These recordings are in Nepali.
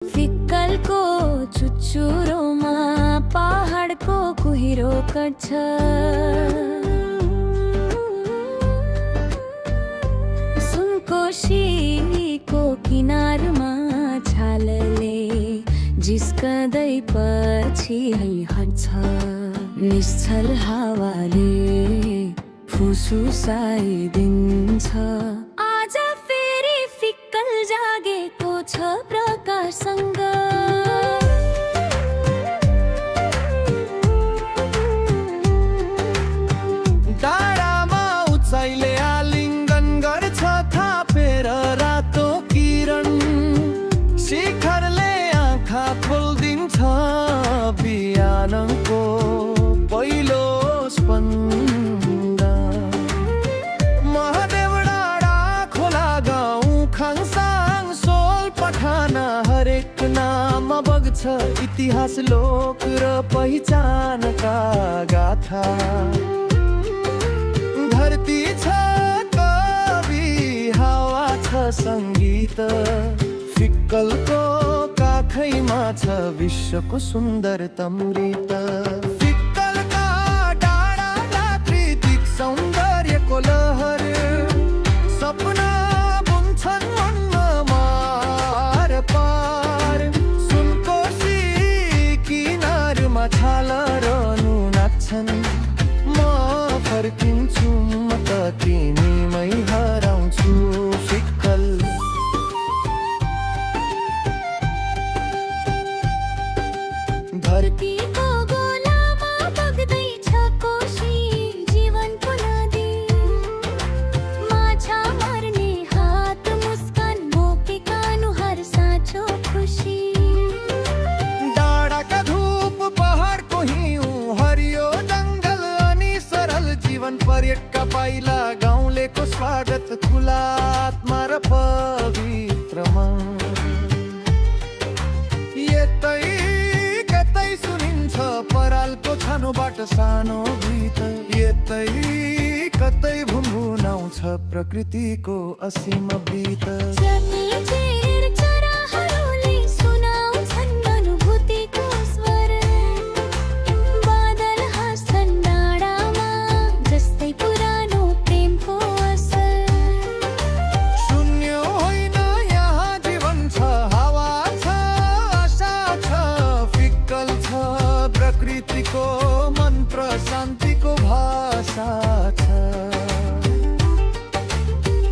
फिक्कलको चुचुरोमा पहाडको कुहिरो कट्छ। सुनकोशीको किनारमा छालले जिस्कँदै पछि हट्छ। निश्चल हावाले फुसुसाइदिन्छ। आज फेरि फिक्कल जागेको छ प्रकाशसँग। डाँडामा उचाइले आलिङ्गन गर्छ थापेर रातो किरण। शिखरले आँखा खोल्दिन्छ बिहानको पहिलो स्पन्द। महादेव डाँडा खोला गाउँ खाङसाङ सोल पठान हरेक नाम बग्छ इतिहास लोक र पहिचानका गाथा। धरती छ कवि हावा छ सङ्गीत। फिक्कलको काखैमा छ विश्वको सुन्दरतम रीत। फिक्कलका डाँडा प्राकृतिक सौन्दर्यको लहर। सपना बुन्छन् मनमा मार पार। सुनकोशी किनारमा छालहरू नाच्छन्। म फर्किन्छु म त तिमीमै हराउँछु। फिक्कल धरतीको गोलामा बग्दैछ कोशी जीवनको नदी। माछा मार्ने हात मुस्कान बोकेका अनुहार साँचो खुसी। डाँडाका धूप पहाडको हिउँ हरियो जङ्गल अनि सरल जीवन। पर्यटकका पाइला गाउँलेको स्वागत खुला आत्मा र पवित्र मन। यतै कतै सुनिन्छ परालको छानोबाट सानो गीत। यतै कतै भुनभुनाउँछ प्रकृतिको असीम गीत। चराहरूले सुनाउँछन् अनुभूतिको स्वर। बादल हाँस्छन् डाँडामा जस्तै पुरानो प्रेमको असर। शून्य होइन यहाँ जीवन छ हावा छ आशा छ। फिक्कल छ प्रकृतिको मन्त्र शान्तिको भाषा छ।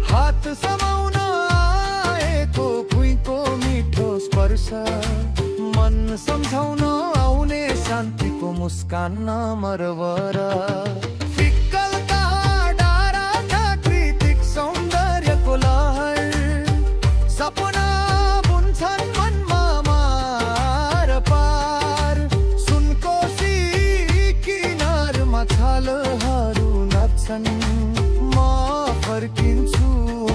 हात समाउन आएको भुइँको मिठो स्पर्श। मन सम्झाउन आउने शान्तिको मुस्कान नमरवर। फिक्कलका डाँडा प्राकृतिक सौन्दर्यको लहर। सपना बुन्छन् मनमा मार पार। सुनकोशी किनारमा छालहरू नाच्छन्। म फर्किन्छु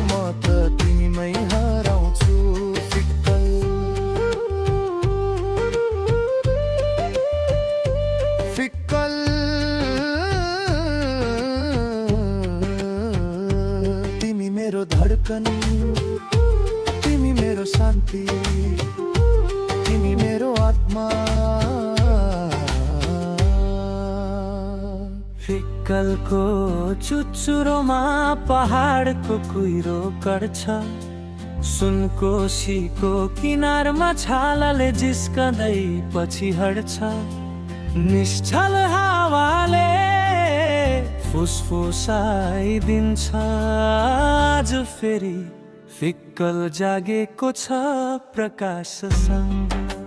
म त तिमीमै हराउँछु। फिक्कल फिक्कल तिमी मेरो धड्कन। तिमी मेरो शान्ति। तिमी मेरो आत्मा। फिक्कलको चुचुरोमा पहाडको कुहिरो कट्छ। सुनकोशीको किनारमा छालले जिस्कँदै पछि हट्छ। निश्चल हावाले फुसफुसाइदिन्छ। आज फेरि फिक्कल जागेको छ प्रकाशसँग।